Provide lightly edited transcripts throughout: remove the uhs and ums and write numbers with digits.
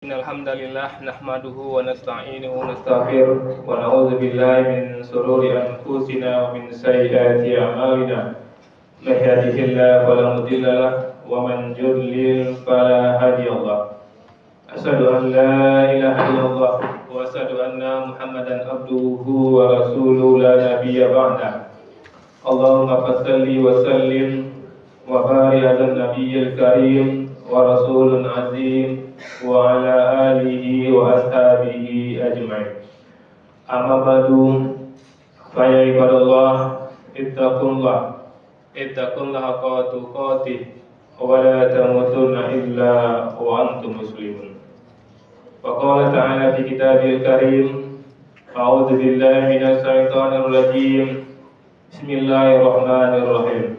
Innal hamdalillah nahmaduhu wa nasta'inuhu wa nastaghfiruh wa na'udzu billahi min shururi anfusina wa min sayyiati a'malina. May yahdihillahu fala mudilla lahu wa man yudlil fala hadiyalah. Asyhadu an la ilaha illallah wa asyhadu anna Muhammadan abduhu wa rasuluhu la nabiyya ba'da. Allahumma shalli wa sallim wa barik ala nabiyyil karim wa rasulun azim wa ala alihi wa ashabihi ajma'in. Amma ba'du, fa ya ibadallah ittaqullah haqqa tuqatih wa la tamutunna illa wa antum muslimun. Wa qala ta'ala fi kitabil karim, a'udzu billahi minasy syaithanir rajim. Bismillahirrahmanirrahim.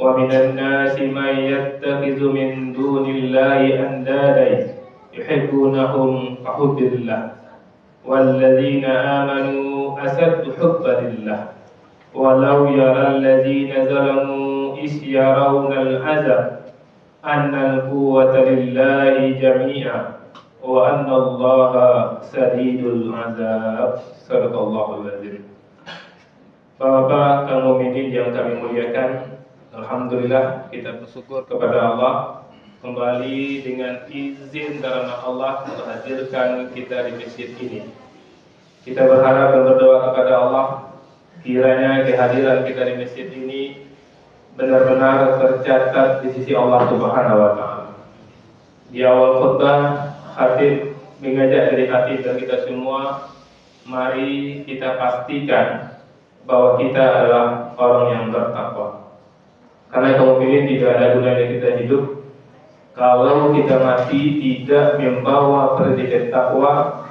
Wa minan nasi may yattakhidhu min dunillahi andadan yuhibbunahum ka hubbillah walladzina amanu asaddu hubban lillah walau yaral ladzina zalamu is yarawna al-'azab anna al-quwwata lillahi jami'a wa anna Allaha sadidul 'adzab. Shadaqallahul azim. Bapak-bapak kaum mukminin yang kami muliakan, alhamdulillah kita bersyukur kepada Allah kembali dengan izin karena Allah menghadirkan kita di masjid ini. Kita berharap dan berdoa kepada Allah kiranya kehadiran kita di masjid ini benar-benar tercatat di sisi Allah Subhanahu wa taala. Di awal khutbah khatib mengajak dari hati dan kita semua, mari kita pastikan bahwa kita adalah orang yang bertakwa. Karena kaum mukminin tidak ada gunanya kita hidup kalau kita masih tidak membawa predikat takwa,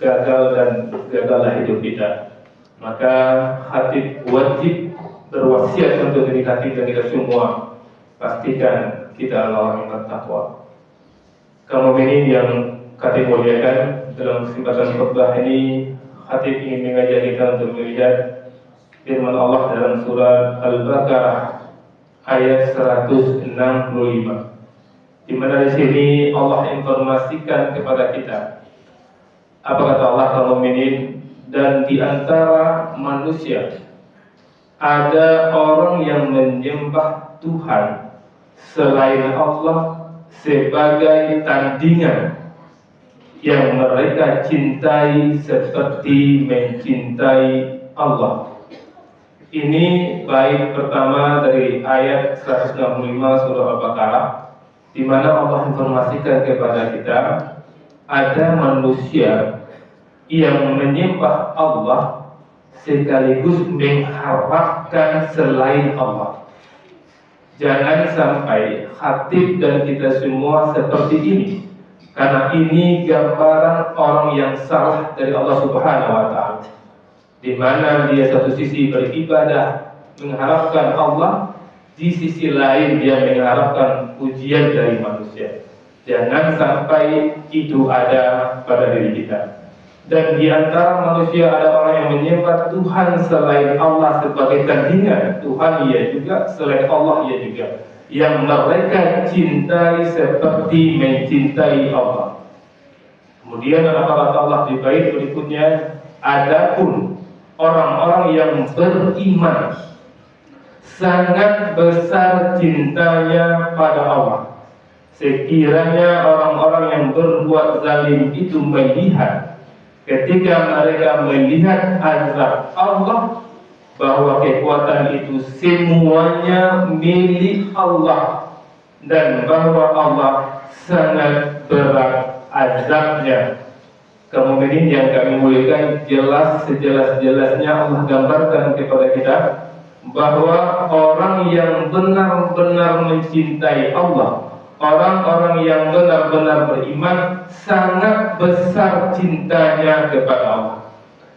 gagallah hidup kita. Maka khatib wajib berwasiat untuk diri khatib dan kita semua, pastikan kita adalah orang yang bertakwa. Kaum mukminin yang khatib muliakan, dalam kesempatan khutbah ini khatib ingin mengajak kita untuk melihat firman Allah dalam surah Al-Baqarah ayat 165, di mana di sini Allah informasikan kepada kita apa kata Allah kaum mukminin, dan di antara manusia ada orang yang menyembah Tuhan selain Allah sebagai tandingan yang mereka cintai seperti mencintai Allah. Ini bait pertama dari ayat 165 surah Al-Baqarah, di mana Allah informasikan kepada kita ada manusia yang menyembah Allah sekaligus mengharapkan selain Allah. Jangan sampai khatib dan kita semua seperti ini, karena ini gambaran orang yang salah dari Allah Subhanahu wa taala, di mana dia satu sisi beribadah mengharapkan Allah, di sisi lain dia mengharapkan pujian dari manusia. Jangan sampai itu ada pada diri kita. Dan di antara manusia ada orang yang menyembah Tuhan selain Allah sebagai tandingan. Tuhan ia juga, selain Allah ia juga, yang mereka cintai seperti mencintai Allah. Kemudian apa kata Allah di bait berikutnya, adapun orang-orang yang beriman sangat besar cintanya pada Allah. Sekiranya orang-orang yang berbuat zalim itu melihat, ketika mereka melihat azab Allah, bahwa kekuatan itu semuanya milik Allah, dan bahwa Allah sangat berat azabnya. Kemudian yang kami muliakan, jelas sejelas-jelasnya Allah gambarkan kepada kita bahwa orang yang benar-benar mencintai Allah, orang-orang yang benar-benar beriman, sangat besar cintanya kepada Allah,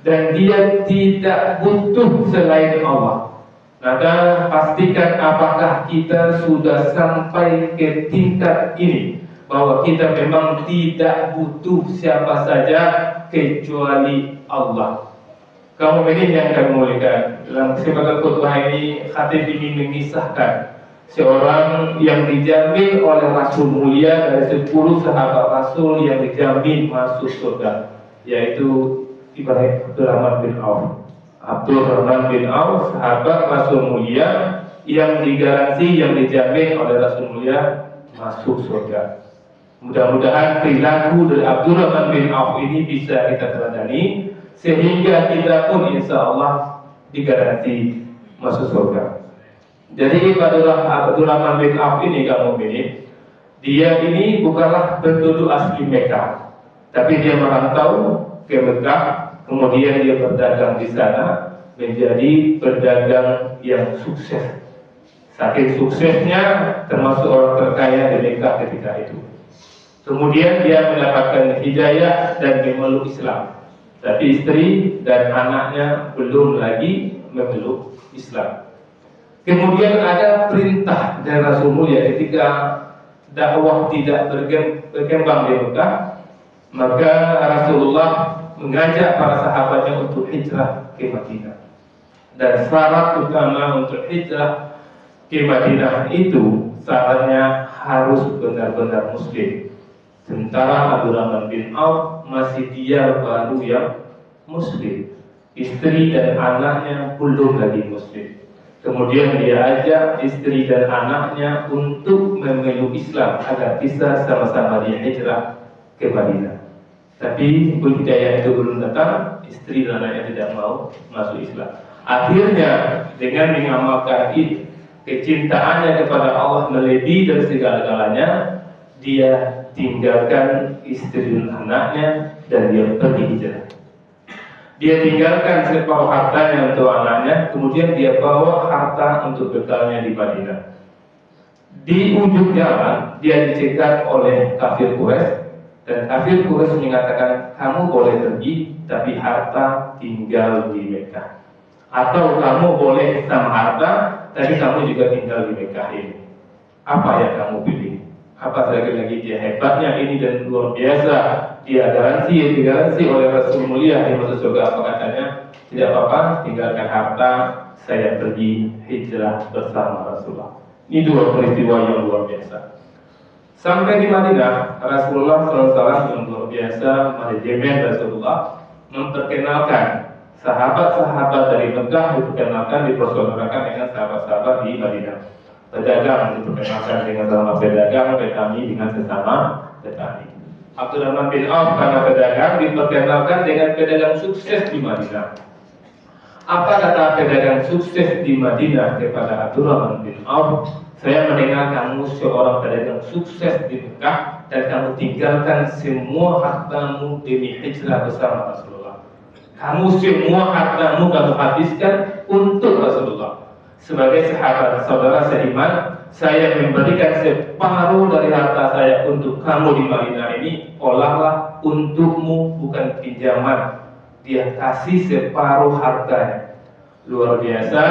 dan dia tidak butuh selain Allah. Maka pastikan apakah kita sudah sampai ke tingkat ini, bahwa kita memang tidak butuh siapa saja kecuali Allah. Kaum mukminin yang kami muliakan, dalam kesempatan khutbah ini khatib ingin mengisahkan seorang yang dijamin oleh Rasul mulia dari 10 sahabat Rasul yang dijamin masuk surga, yaitu Ibrahim Abdurrahman bin Auf. Abdurrahman bin Auf, sahabat Rasul mulia yang digaransi, yang dijamin oleh Rasul mulia masuk surga. Mudah-mudahan perilaku dari Abdurrahman bin Auf ini bisa kita teladani sehingga kita pun insya Allah digaransi masuk surga. Jadi Abdurrahman bin Auf ini kamu ini, dia ini bukanlah penduduk asli Mekah, tapi dia merantau ke Mekah, kemudian dia berdagang di sana menjadi pedagang yang sukses. Saking suksesnya termasuk orang terkaya di Mekah ketika itu. Kemudian dia mendapatkan hidayah dan memeluk Islam. Tapi istri dan anaknya belum lagi memeluk Islam. Kemudian ada perintah dari Rasul mulia ketika dakwah tidak berkembang di Mekah, maka Rasulullah mengajak para sahabatnya untuk hijrah ke Madinah. Dan syarat utama untuk hijrah ke Madinah itu syaratnya harus benar-benar muslim. Sementara Abdurrahman bin Auf masih dia baru yang muslim, istri dan anaknya belum lagi muslim. Kemudian dia ajak istri dan anaknya untuk memeluk Islam agar bisa sama-sama dia hijrah ke Madinah. Tapi hidayah itu belum datang, istri dan anaknya tidak mau masuk Islam. Akhirnya dengan mengamalkan kecintaannya kepada Allah melebihi dari segala-galanya, dia tinggalkan istri dan anaknya dan dia pergi hijrah. Dia tinggalkan separuh hartanya untuk anaknya, kemudian dia bawa harta untuk bekalnya di Madinah. Di ujung jalan dia dicegat oleh kafir Quraisy, dan kafir Quraisy mengatakan, kamu boleh pergi, tapi harta tinggal di Mekah. Atau kamu boleh sama harta, tapi kamu juga tinggal di Mekah ini. Apa yang kamu pilih? Apa lagi dia hebatnya ini dan luar biasa. Dia digaransi oleh Rasul mulia di masuk surga. Apa katanya? Tidak apa-apa, tinggalkan harta, saya pergi hijrah bersama Rasulullah. Ini dua peristiwa yang luar biasa. Sampai di Madinah, Rasulullah SAW yang luar biasa manajemen Rasulullah memperkenalkan sahabat-sahabat dari Mekah, diperkenalkan, dipersaudarakan dengan sahabat-sahabat di Madinah. Pedagang diperkenalkan dengan sesama pedagang, petani dengan sesama petani. Abdurrahman bin Auf karena pedagang diperkenalkan dengan pedagang sukses di Madinah. Apa kata pedagang sukses di Madinah kepada Abdurrahman bin Auf? Saya mendengar kamu seorang pedagang sukses di Mekah dan kamu tinggalkan semua hartamu demi hijrah bersama Rasulullah. Kamu semua hartamu kamu habiskan untuk Rasulullah. Sebagai sahabat saudara seiman, saya memberikan separuh dari harta saya untuk kamu di Madinah ini, olahlah untukmu, bukan pinjaman. Dia kasih separuh hartanya. Luar biasa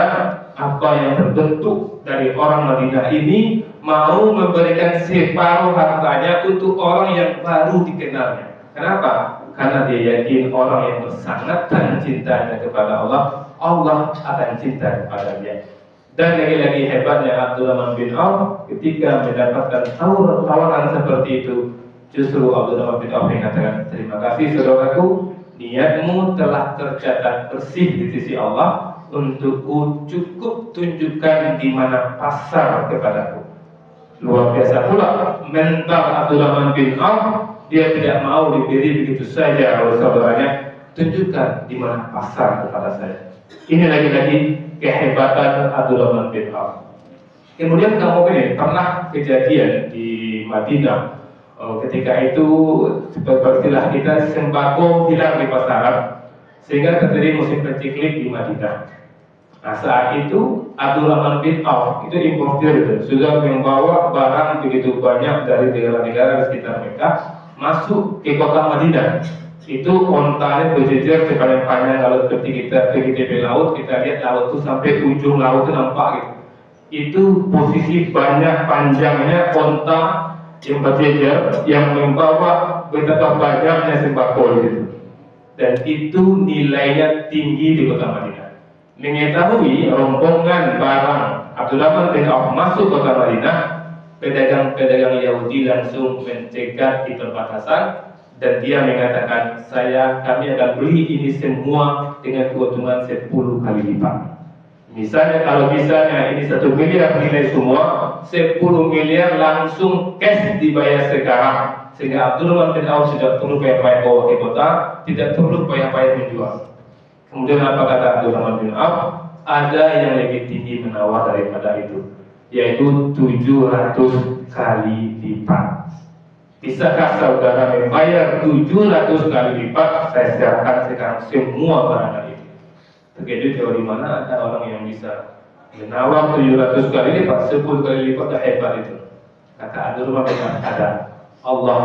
apa yang terbentuk dari orang Madinah ini, mau memberikan separuh hartanya untuk orang yang baru dikenalnya. Kenapa? Karena dia yakin orang yang bersangatan cintanya kepada Allah, Allah akan cinta kepada dia. Dan lagi-lagi hebatnya Abdurrahman bin Auf ketika mendapatkan tawaran seperti itu, justru Abdurrahman bin Auf mengatakan, terima kasih saudaraku, niatmu telah tercatat bersih di sisi Allah, untukku cukup tunjukkan di mana pasar kepadaku. Luar biasa pula mental Abdurrahman bin Auf, dia tidak mau diberi begitu saja oleh saudaranya, tunjukkan di mana pasar kepada saya. Ini lagi-lagi kehebatan Abdurrahman bin Auf. Kemudian kamu ini pernah kejadian di Madinah, ketika itu seperti kita sembako hilang di pasaran, sehingga terjadi musim paceklik di Madinah. Nah saat itu Abdurrahman bin Auf itu importir, sudah membawa barang begitu banyak dari negara-negara di sekitar Mekah masuk ke kota Madinah. Itu ontanya berjejer sepanjang panjang laut. Seperti kita pergi tepi laut, kita lihat laut itu sampai ujung laut itu nampak gitu. Itu posisi banyak panjangnya onta yang berjejer yang membawa betapa banyaknya sembako gitu. Dan itu nilainya tinggi di kota Madinah. mengetahui rombongan barang Abdurrahman bin Auf masuk kota Madinah, pedagang-pedagang Yahudi langsung mencegat di perbatasan dan dia mengatakan, kami akan beli ini semua dengan keuntungan 10 kali lipat. Misalnya kalau ini 1 miliar nilai semua, 10 miliar langsung cash dibayar sekarang, sehingga Abdurrahman bin Auf tidak perlu payah-payah bawa ke kota, tidak perlu payah-payah menjual. Kemudian apa kata Abdurrahman bin Auf? Ada yang lebih tinggi menawar daripada itu, yaitu 700 kali lipat. Bisakah saudara membayar 700 kali lipat? Saya serahkan sekarang semua barang itu. Begitu jauh di mana ada orang yang bisa menawar 700 kali lipat, 10 kali lipat, dah hebat itu. Kata Abdurrahman bin Auf, ada Allah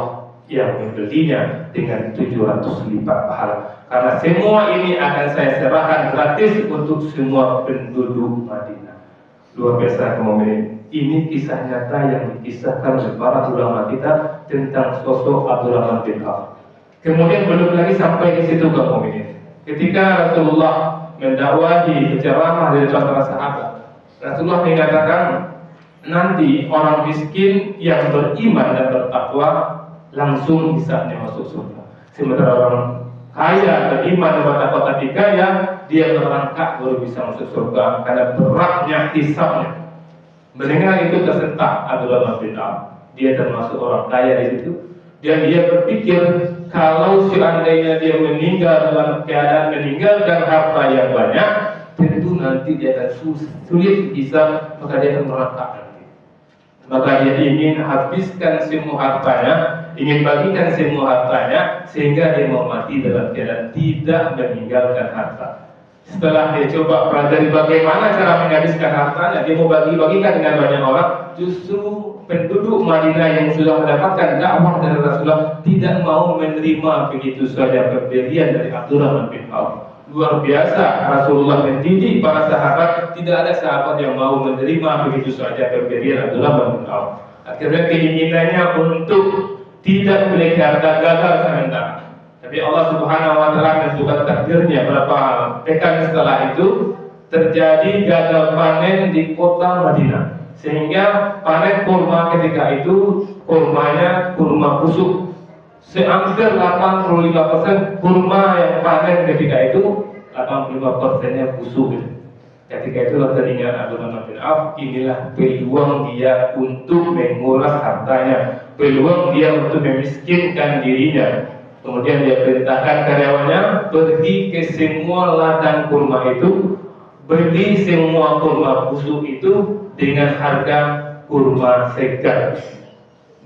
yang membelinya dengan 700 lipat pahala. Karena semua ini akan saya serahkan gratis untuk semua penduduk Madinah. Luar biasa kemudian. Ini kisah nyata yang dikisahkan oleh para ulama kita tentang sosok Abdurrahman bin Auf. Kemudian belum lagi sampai di situ kemudian. Ketika Rasulullah mendakwahi berceramah dari para sahabat, Rasulullah mengatakan nanti orang miskin yang beriman dan bertakwa langsung bisa masuk surga. Sementara orang kaya beriman dan bertakwa tapi kaya, dia merangkak baru bisa masuk surga karena beratnya hisabnya. Mendengar itu tersentak Abdurrahman bin Auf. Dia termasuk orang kaya di situ. Dan dia berpikir kalau seandainya dia meninggal dalam keadaan meninggalkan harta yang banyak, tentu nanti dia akan sulit hisab, maka dia akan merangkak nanti. Maka dia ingin habiskan semua hartanya, ingin bagikan semua hartanya, sehingga dia mau mati dalam keadaan tidak meninggalkan harta. Setelah dia coba pelajari bagaimana cara menghabiskan hartanya, dia mau bagi-bagikan dengan banyak orang. Justru penduduk Madinah yang sudah mendapatkan dakwah dari Rasulullah tidak mau menerima begitu saja pemberian dari Abdurrahman bin Auf. Luar biasa Rasulullah mendidik para sahabat, tidak ada sahabat yang mau menerima begitu saja pemberian Abdurrahman bin Auf. Akhirnya keinginannya untuk tidak memiliki harta gagal sementara. Tapi Allah Subhanahu wa taala menentukan takdirnya. Berapa pekan setelah itu terjadi gagal panen di kota Madinah, sehingga panen kurma ketika itu kurmanya kurma busuk. Hampir 85% kurma yang panen ketika itu 85%-nya busuk. Ketika itulah teringat Abdurrahman bin Auf, inilah peluang dia untuk menguras hartanya, peluang dia untuk memiskinkan dirinya. Kemudian dia perintahkan karyawannya pergi ke semua ladang kurma itu, beli semua kurma busuk itu dengan harga kurma segar.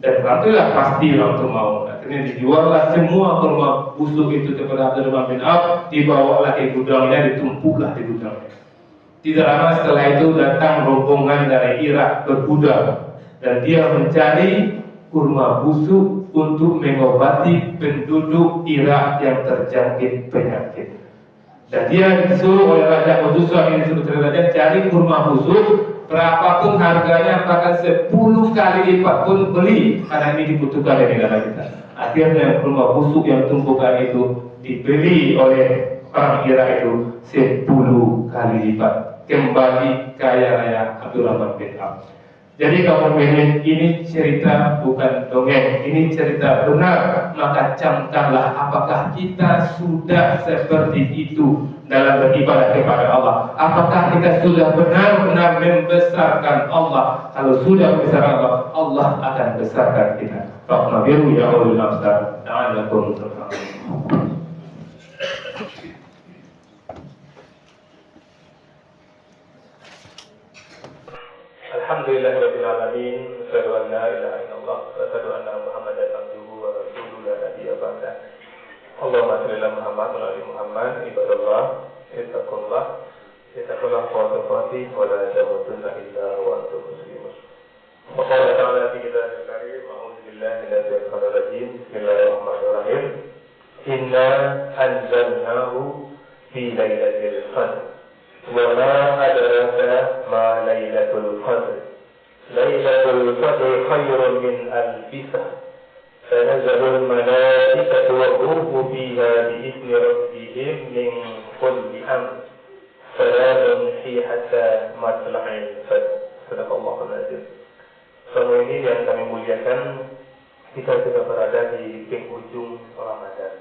Dan alhamdulillah pasti orang itu mau. Akhirnya dijuallah semua kurma busuk itu kepada Abdurrahman bin Auf, dibawalah ke gudangnya, ditumpuklah di gudangnya. Tidak lama setelah itu datang rombongan dari Irak berkuda, dan dia mencari kurma busuk untuk mengobati penduduk Irak yang terjangkit penyakit. Dan dia disuruh oleh Raja Utsman ini disebut raja, cari kurma busuk, berapapun harganya, bahkan 10 kali lipat pun beli, karena ini dibutuhkan di negara kita. Akhirnya kurma busuk yang tumpukan itu dibeli oleh orang Irak itu 10 kali lipat. Kembali kaya raya Abdurrahman bin Auf. Jadi kaum mukminin, ini cerita bukan dongeng, ini cerita benar. Maka camkanlah apakah kita sudah seperti itu dalam beribadah kepada Allah. Apakah kita sudah benar-benar membesarkan Allah. Kalau sudah membesarkan Allah, Allah akan besarkan kita. Rahmat biru ya ulul absar, ta'alakum turhamun. Alhamdulillahirabbil alamin, asyhadu an la ilaha illallah wa asyhadu anna Muhammadan abduhu wa rasuluhu la nabiyya ba'da. Allahumma shalli ala Muhammad wa ala Muhammad. Ibadallah, ittaqullah wa taqati wa la tamutunna illa wa antum muslimun. Wa qala ta'ala fi kitabihil karim, a'udzu billahi minasy syaithanir rajim. Bismillahirrahmanirrahim. Inna anzalnahu fi lailatul qadr. وما أدراك ما ليلة القدر ليلة القدر خير من ألف شهر تنزل الملائكة والروح فيها بإذن ربهم من كل أمر سلام nafsi hatta matla'il fajr. Sadaqallahul azim. Selama ini yang kami muliakan, kita sudah berada di penghujung Ramadan.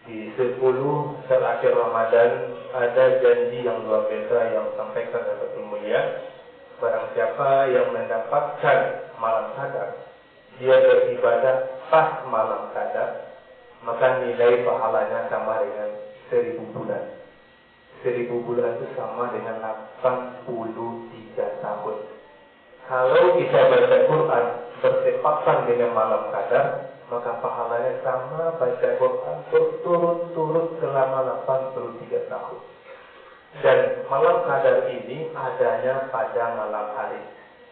Di 10 terakhir Ramadan ada janji yang luar biasa yang disampaikan oleh Rasul Mulia. Barang siapa yang mendapatkan malam qadar, dia beribadah pas malam qadar, maka nilai pahalanya sama dengan 1000 bulan. 1000 bulan itu sama dengan 83 tahun. Kalau kita baca Quran bertepatan dengan malam qadar, maka pahalanya sama baca Quran berturut-turut selama 83 tahun. Dan malam qadar ini adanya pada malam hari.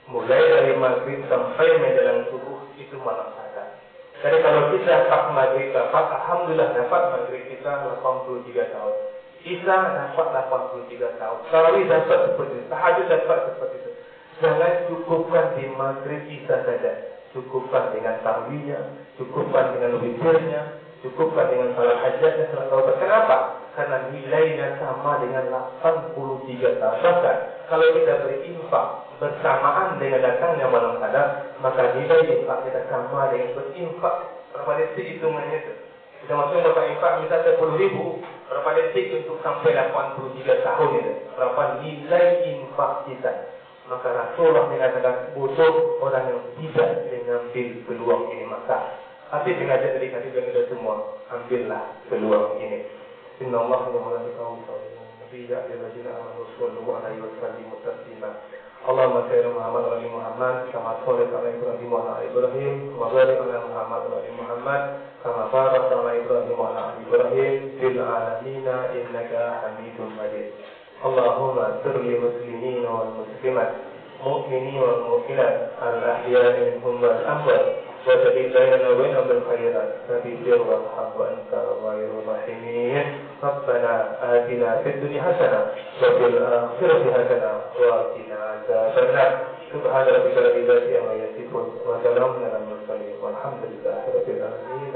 Mulai dari maghrib sampai menjelang subuh itu malam qadar. Jadi kalau kita dapat maghrib dapat, alhamdulillah dapat maghrib kita 83 tahun. Isya dapat 83 tahun. Tarawih dapat seperti itu. Tahajud dapat seperti itu. Jangan cukupkan di maghrib isya saja. Cukupkan dengan tarawihnya, cukupkan dengan witirnya, cukupkan dengan salat hajatnya, salat taubat. Kenapa? Karena nilainya sama dengan 83 tahun. Bahkan kalau kita berinfak bersamaan dengan datangnya malam qadar, maka nilai infak kita sama dengan berinfak. Berapa detik hitungannya itu? Kita maksudnya berapa infak, misalnya 10.000, berapa detik untuk sampai 83 tahun itu? Berapa nilai infak kita? Maka Rasulullah mengatakan butuh orang yang tidak mengambil peluang ini. Maka hati mengajak dari hati dan kita semua, ambillah peluang ini. Inna Allah wa malaikatahu yusalluna 'alan nabiyyi ya ayyuhallazina amanu sallu 'alaihi wa sallimu taslima. Allahumma salli ala Muhammad wa ali Muhammad kama shallaita ala Ibrahim wa ala ali Ibrahim wa barik ala Muhammad wa ali Muhammad kama barakta ala Ibrahim wa ala ali Ibrahim fil 'alamin innaka Hamidum Majid. Allahumma ighfir lil muslimin wal muslimat, mu'minin wal mu'minat, al-ahya'i minhum wal amwat, wa tabi bainana wa bainahum bil khairat, tabi'ir warham wa anta ghairur rahimin. Rabbana atina fid dunya hasanah wa fil akhirati hasanah wa qina adzabannar. Subhana rabbika rabbil izzati amma yasifun wa salamun alal mursalin walhamdulillahi rabbil alamin.